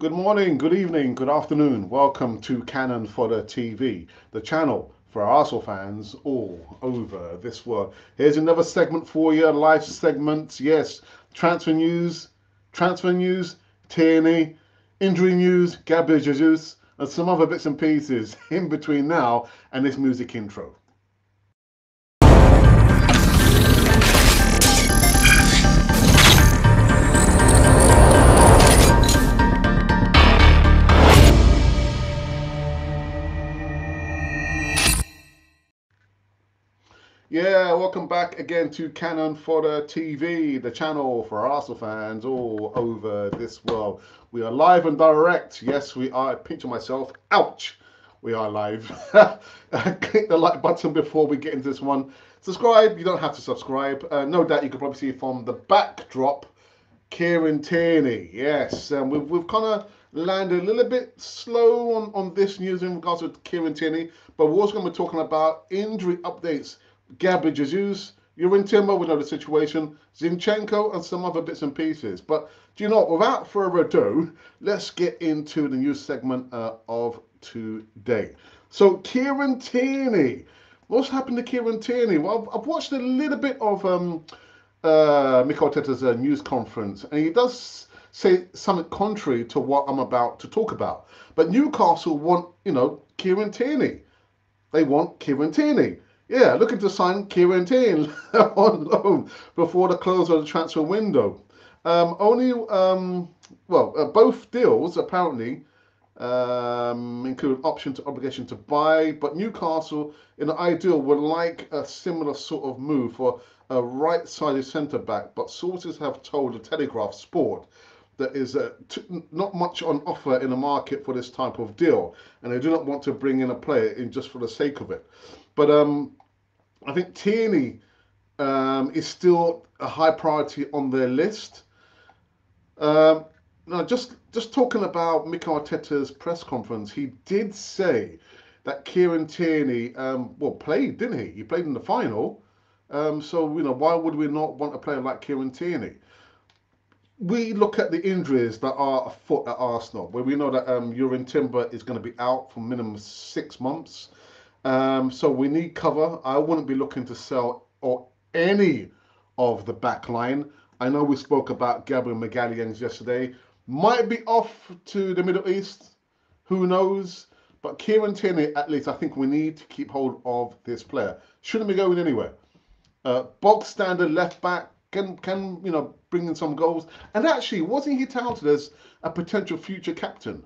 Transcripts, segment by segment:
Good morning, good evening, good afternoon. Welcome to Cannon Fodder TV, the channel for Arsenal fans all over this world. Here's another segment for you, live segments. Yes, transfer news, transfer news, Tierney, injury news, Gabriel Jesus, and some other bits and pieces in between now and this music intro. Yeah, welcome back again to Cannon Fodder TV, the channel for Arsenal fans all over this world. We are live and direct. Yes, we are. Picture myself. Ouch. We are live. Click the like button before we get into this one. Subscribe. You don't have to subscribe. No doubt you can probably see from the backdrop, Kieran Tierney. Yes, we've kind of landed a little bit slow on this news in regards to Kieran Tierney, but we're also going to be talking about injury updates. Gabriel Jesus, you're in Timber, we know the situation, Zinchenko, and some other bits and pieces. But do you know what? Without further ado, let's get into the news segment of today. So, Kieran Tierney. What's happened to Kieran Tierney? Well, I've watched a little bit of Mikel Arteta's news conference, and he does say something contrary to what I'm about to talk about. But Newcastle want, Kieran Tierney. They want Kieran Tierney. Yeah, looking to sign Kieran Tierney on loan before the close of the transfer window. Both deals apparently include option to obligation to buy, but Newcastle, in the ideal, would like a similar sort of move for a right-sided centre back. But sources have told the Telegraph Sport that is not much on offer in the market for this type of deal, and they do not want to bring in a player in just for the sake of it. But I think Tierney is still a high priority on their list. Um, no, just talking about Mikel Arteta's press conference, he did say that Kieran Tierney, played, didn't he? He played in the final. Why would we not want a player like Kieran Tierney? We look at the injuries that are afoot at Arsenal, where we know that Kieran Timber is going to be out for minimum 6 months. So we need cover. I wouldn't be looking to sell or any of the back line. I know we spoke about Gabriel Magalhães yesterday. Might be off to the Middle East. Who knows? But Kieran Tierney, at least, I think we need to keep hold of this player. Shouldn't be going anywhere. Bog standard left back can bring in some goals. And actually, wasn't he touted as a potential future captain?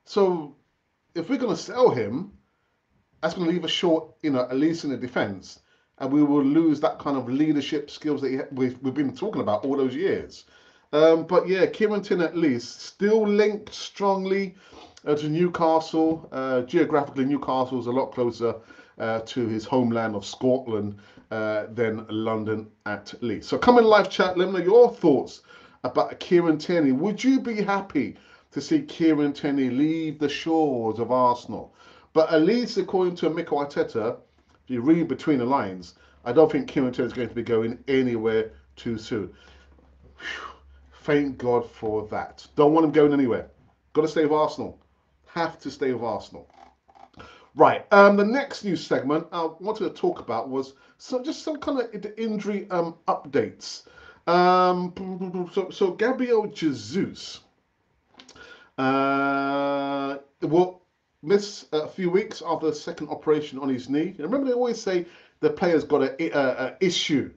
So if we're going to sell him, that's going to leave us short, at least in the defence, and we will lose that kind of leadership skills that we've been talking about all those years. But yeah, Kieran Tierney at least still linked strongly to Newcastle. Geographically, Newcastle is a lot closer to his homeland of Scotland than London at least. So come in live chat, let me know your thoughts about Kieran Tierney. Would you be happy to see Kieran Tierney leave the shores of Arsenal? But at least according to Mikel Arteta, if you read between the lines, I don't think Kieran Tierney is going to be going anywhere too soon. Whew. Thank God for that. Don't want him going anywhere. Got to stay with Arsenal. Have to stay with Arsenal. Right. The next news segment I wanted to talk about was some kind of injury updates. So Gabriel Jesus will miss a few weeks after the second operation on his knee. And remember, they always say the player's got an issue.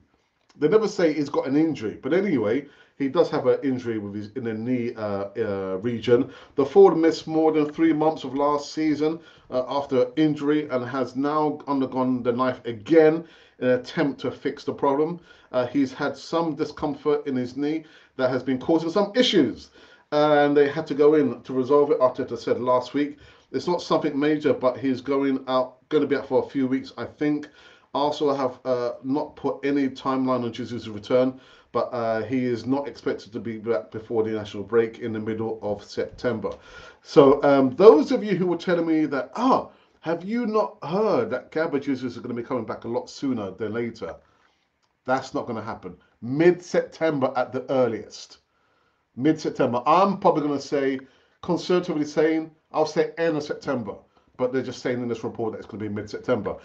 They never say he's got an injury. But anyway, he does have an injury in the knee region. The forward missed more than 3 months of last season after injury and has now undergone the knife again in an attempt to fix the problem. He's had some discomfort in his knee that has been causing some issues. And they had to go in to resolve it. Arteta said last week it's not something major, but he's going to be out for a few weeks, I think. Also, have not put any timeline on Jesus' return, but he is not expected to be back before the national break in the middle of September. So those of you who were telling me that, have you not heard that Gabriel Jesus is going to be coming back a lot sooner than later? That's not going to happen. Mid-September at the earliest. Mid-September. I'm probably going to say conservatively saying, I'll say end of September, but they're just saying in this report that it's going to be mid-September.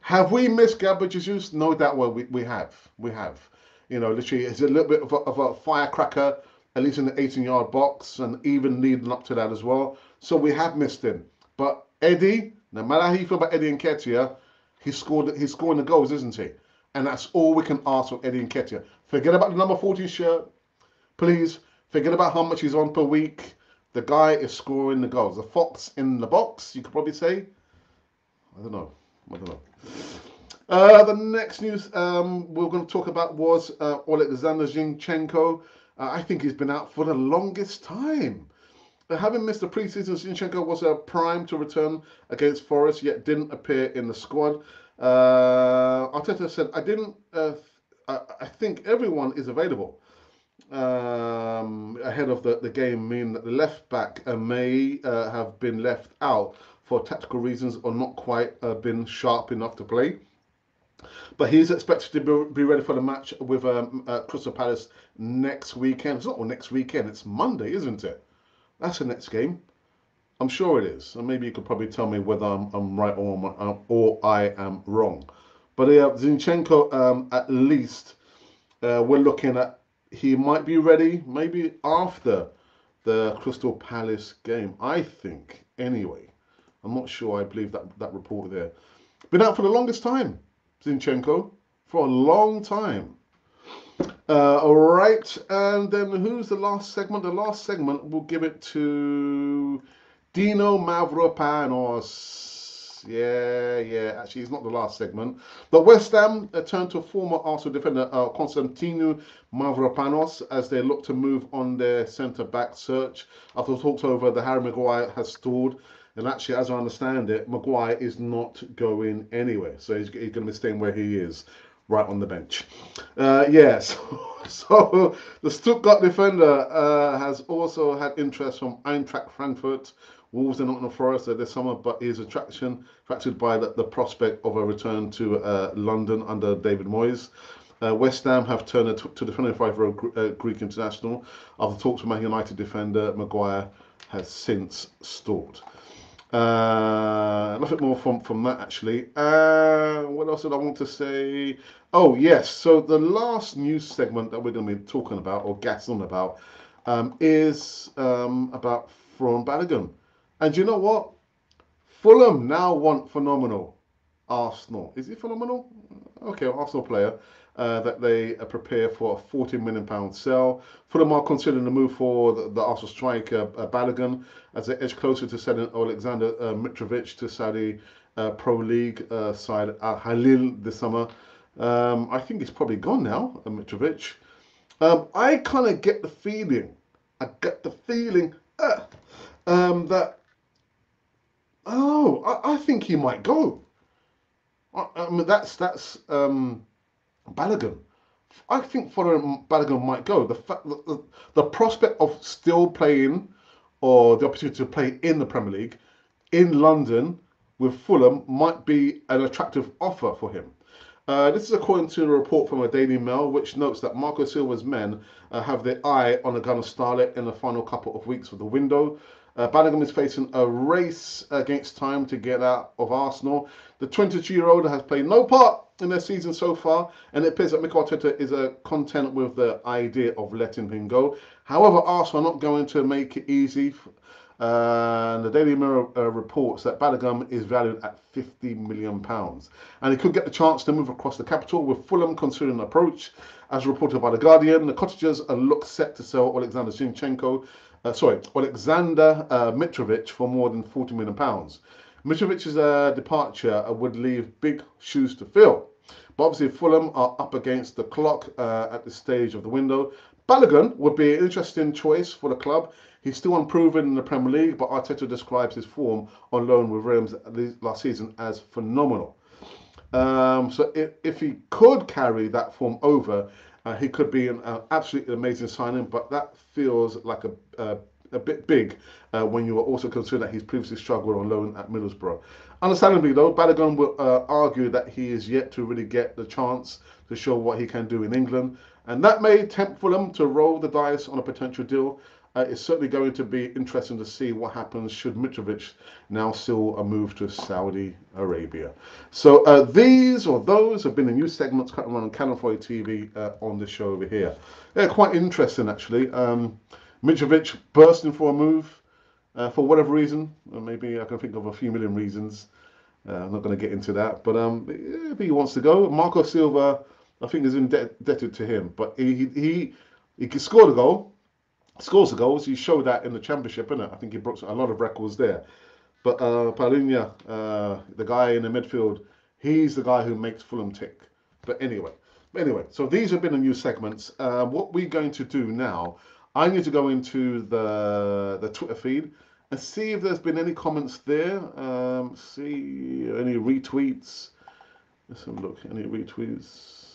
Have we missed Gabriel Jesus? No doubt. Well, we have. We have. You know, literally, it's a little bit of a firecracker, at least in the 18-yard box, and even leading up to that as well. So we have missed him. But Eddie, no matter how you feel about Eddie Nketiah, he's scoring the goals, isn't he? And that's all we can ask of Eddie Nketiah. Forget about the number 14 shirt, please. Forget about how much he's on per week. The guy is scoring the goals. The fox in the box, you could probably say. I don't know. I don't know. The next news we're going to talk about was Alexander Zinchenko. I think he's been out for the longest time. Having missed the preseason, Zinchenko was primed to return against Forest, yet didn't appear in the squad. Arteta said, I think everyone is available ahead of the game, meaning that the left back may have been left out for tactical reasons or not quite been sharp enough to play. But he's expected to be ready for the match with Crystal Palace next weekend. It's not next weekend, it's Monday, isn't it? That's the next game. I'm sure it is. And maybe you could probably tell me whether I'm right or I am wrong. But Zinchenko, at least, we're looking at he might be ready maybe after the Crystal Palace game. I think, anyway. I'm not sure I believe that report there. Been out for the longest time, Zinchenko, for a long time. All right, and then who's the last segment? The last segment, we'll give it to Dino Mavropanos. Yeah. Actually, it's not the last segment. But West Ham turned to former Arsenal defender Constantino Mavropanos as they look to move on their centre-back search. After talks over, the Harry Maguire has stalled. And actually, as I understand it, Maguire is not going anywhere. So he's going to be staying where he is, right on the bench. Yes. So the Stuttgart defender has also had interest from Eintracht Frankfurt, Wolves and Nottingham Forest this summer, but is attracted by the prospect of a return to London under David Moyes. West Ham have turned to the 25-year-old Greek international. After talks with Man United defender, Maguire has since stalled. Nothing more from that, actually. What else did I want to say? Oh, yes. So the last news segment that we're going to be talking about, or gassing about, is about Fron Balogun. And you know what? Fulham now want phenomenal Arsenal. Is he phenomenal? Okay, Arsenal player. That they prepare for a £40 million sale. Fulham are considering the move for the Arsenal striker Balogun as they edge closer to selling Alexander Mitrovic to Saudi Pro League side Al Hilal this summer. I think he's probably gone now, Mitrovic. I kind of get the feeling, that, I think he might go. I mean, that's Balogun. I think Balogun might go. The prospect of still playing, or the opportunity to play in the Premier League in London with Fulham might be an attractive offer for him. This is according to a report from a Daily Mail, which notes that Marco Silva's men have their eye on the Gunner Starlet in the final couple of weeks of the window. Balogun is facing a race against time to get out of Arsenal. The 22-year-old has played no part in their season so far, and it appears that Mikel Arteta is content with the idea of letting him go. However, Arsenal are not going to make it easy. The Daily Mirror reports that Balogun is valued at £50 million, and he could get the chance to move across the capital, with Fulham considering an approach. As reported by The Guardian, the Cottagers look set to sell Alexander Mitrovic for more than £40 million. Mitrovic's departure would leave big shoes to fill. But obviously, Fulham are up against the clock at this stage of the window. Balogun would be an interesting choice for the club. He's still unproven in the Premier League, but Arteta describes his form on loan with Reims last season as phenomenal. So if he could carry that form over, he could be an absolutely amazing signing, but that feels like a bit big when you are also considering that he's previously struggled on loan at Middlesbrough. Understandably, though, Balogun will argue that he is yet to really get the chance to show what he can do in England, and that may tempt Fulham to roll the dice on a potential deal. It's certainly going to be interesting to see what happens should Mitrovic now seal a move to Saudi Arabia. So these or those have been the new segments cut around on Canal 4 TV on the show over here. They're quite interesting actually. Mitrovic bursting for a move for whatever reason. Maybe I can think of a few million reasons. I'm not going to get into that, but if he wants to go, Marco Silva, I think is indebted to him. But he scored a goal. Scores the goals. He showed that in the championship, innit? I think he broke a lot of records there. But Paulinho, the guy in the midfield, he's the guy who makes Fulham tick. But anyway, so these have been the new segments. What we're going to do now, I need to go into the Twitter feed and see if there's been any comments there. See any retweets. Let's have a look. Any retweets?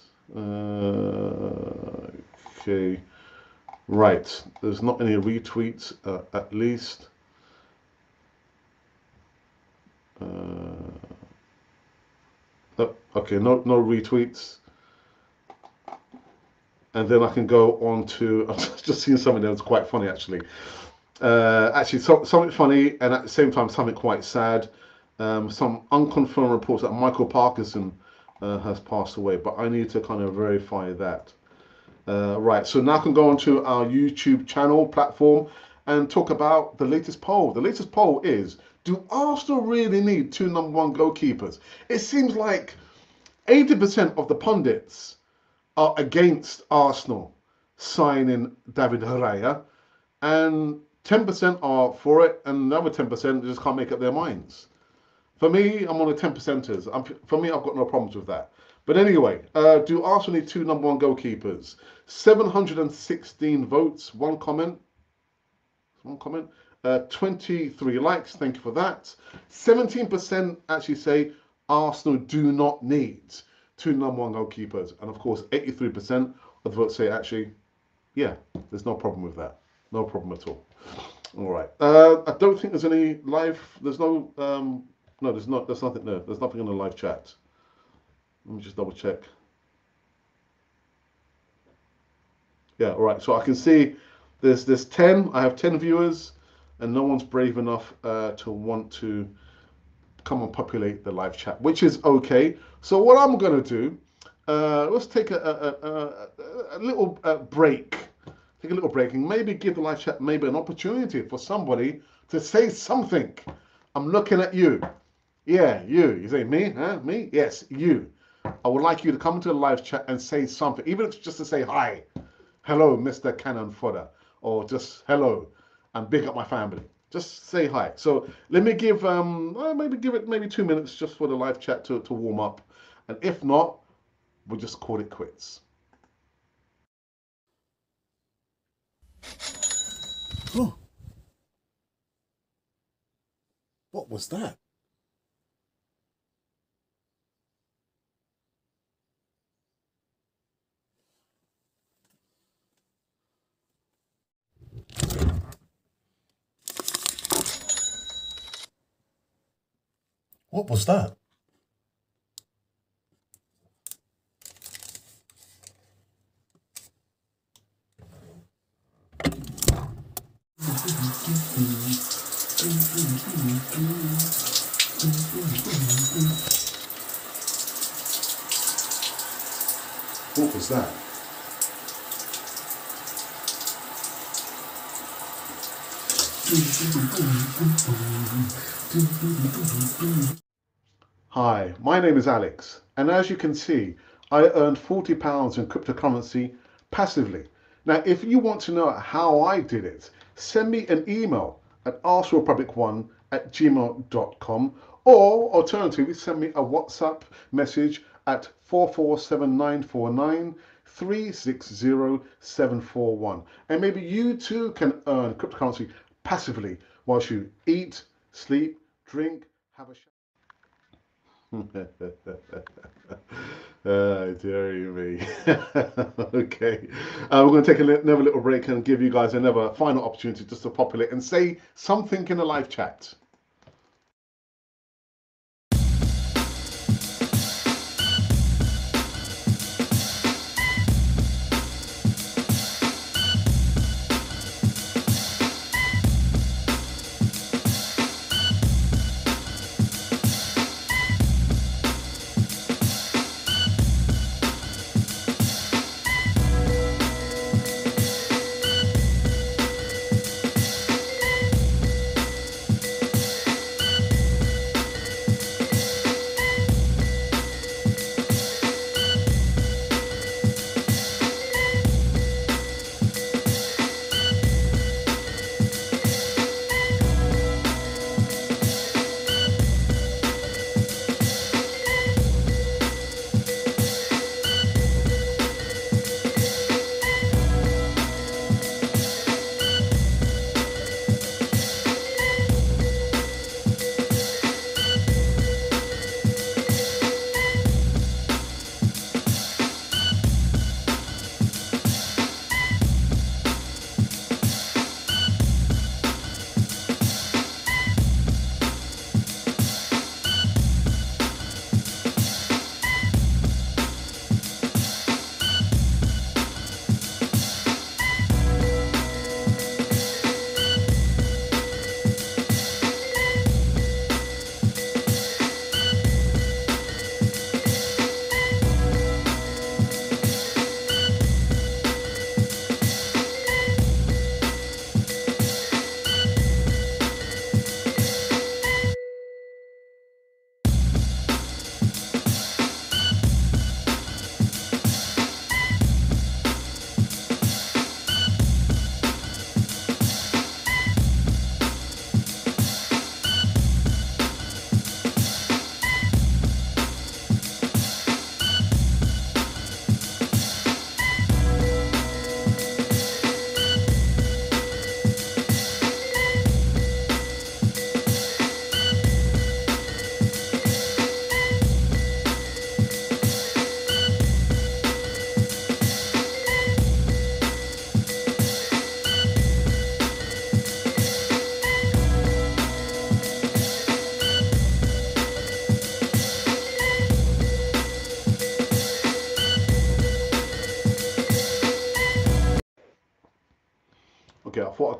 Okay. Right, there's not any retweets at least. Okay, no retweets. And then I can go on to, I've just seen something that was quite funny actually. Something funny and at the same time something quite sad. Some unconfirmed reports that Michael Parkinson has passed away, but I need to kind of verify that. Right, so now I can go onto our YouTube channel platform and talk about the latest poll. The latest poll is, do Arsenal really need two #1 goalkeepers? It seems like 80% of the pundits are against Arsenal signing David Raya, and 10% are for it, and the other 10% just can't make up their minds. For me, I'm on the 10%ers. For me, I've got no problems with that. But anyway, do Arsenal need two #1 goalkeepers? 716 votes, one comment. 23 likes, thank you for that. 17% actually say Arsenal do not need two #1 goalkeepers. And of course, 83% of the votes say actually, yeah, there's no problem with that. No problem at all. All right. I don't think there's any live, there's no, no, there's not, there's nothing there. There's nothing in the live chat. Let me just double check. Yeah, all right. So I can see there's 10. I have 10 viewers, and no one's brave enough to want to come and populate the live chat, which is okay. So what I'm gonna do, let's take a little break. Take a little break and maybe give the live chat maybe an opportunity for somebody to say something. I'm looking at you. Yeah, you. You say me? Huh? Me? Yes, you. I would like you to come into the live chat and say something, even if it's just to say hi. Hello, Mr. Cannon Fodder, or just hello, and big up my family. Just say hi. So let me give maybe 2 minutes just for the live chat to warm up, and if not, we'll just call it quits. Oh, what was that? What was that? What was that? Hi, my name is Alex, and as you can see, I earned £40 in cryptocurrency passively. Now, if you want to know how I did it, send me an email at askrepublic1@gmail.com, or alternatively, send me a WhatsApp message at 447-949 360-741. And maybe you too can earn cryptocurrency passively whilst you eat, sleep, drink, have a shower. Dearie me. Okay. We're going to take another little break and give you guys another final opportunity just to populate and say something in the live chat.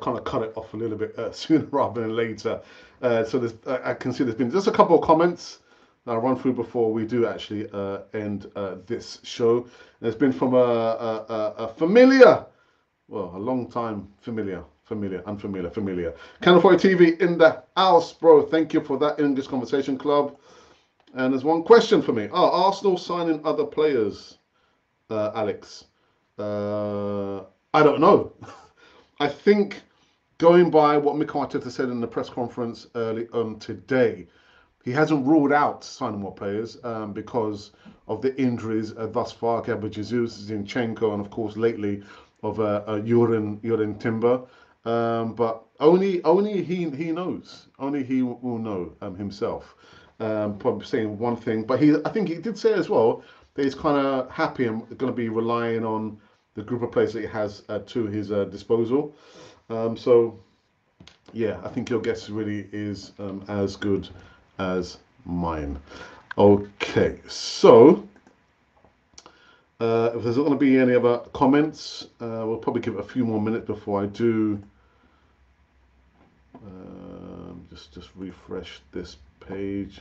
kind of cut it off a little bit sooner rather than later. So I can see there's been just a couple of comments that I'll run through before we do actually end this show. There's been from a familiar, well, a long time familiar. Channel 40 TV in the house, bro. Thank you for that English Conversation Club. And there's one question for me. Oh, Arsenal signing other players, Alex. I don't know. I think going by what Mikel Arteta said in the press conference early on today, he hasn't ruled out signing more players because of the injuries thus far. Gabriel Jesus, Zinchenko, and of course lately of Kieran Timber. But only he knows. Only he will know himself. Probably saying one thing, but I think he did say as well that he's kind of happy and going to be relying on the group of players that he has to his disposal. So yeah, I think your guess really is as good as mine. Okay, so if there's not going to be any other comments, we'll probably give it a few more minutes before I do. Just refresh this page.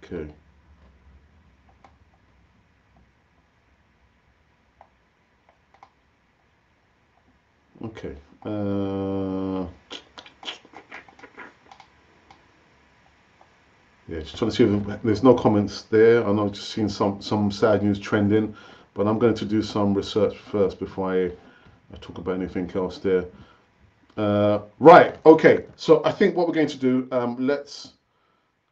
Okay. Okay. Yeah, just trying to see if there's no comments there. I know I've just seen some sad news trending, but I'm going to do some research first before I talk about anything else there. Right. Okay. So I think what we're going to do, let's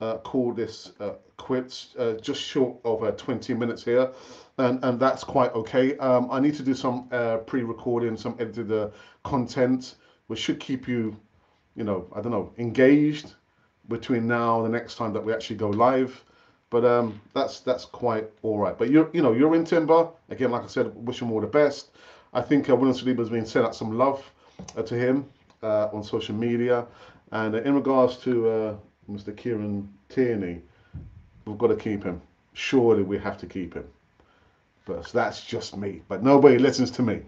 call this quits. Just short of 20 minutes here, and that's quite okay. I need to do some pre-recording, some edited content, which should keep you, I don't know, engaged between now and the next time that we actually go live. But that's quite all right. But you're in Timber again. Like I said, wish him all the best. I think William Saliba's been sent out some love to him on social media, and in regards to Mr. Kieran Tierney, we've got to keep him. Surely we have to keep him. But that's just me. But nobody listens to me.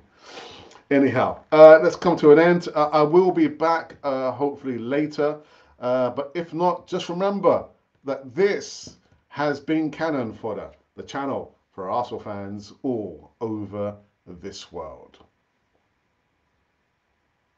Anyhow, let's come to an end. I will be back hopefully later. But if not, just remember that this has been Cannon Fodder, the channel for Arsenal fans all over this world.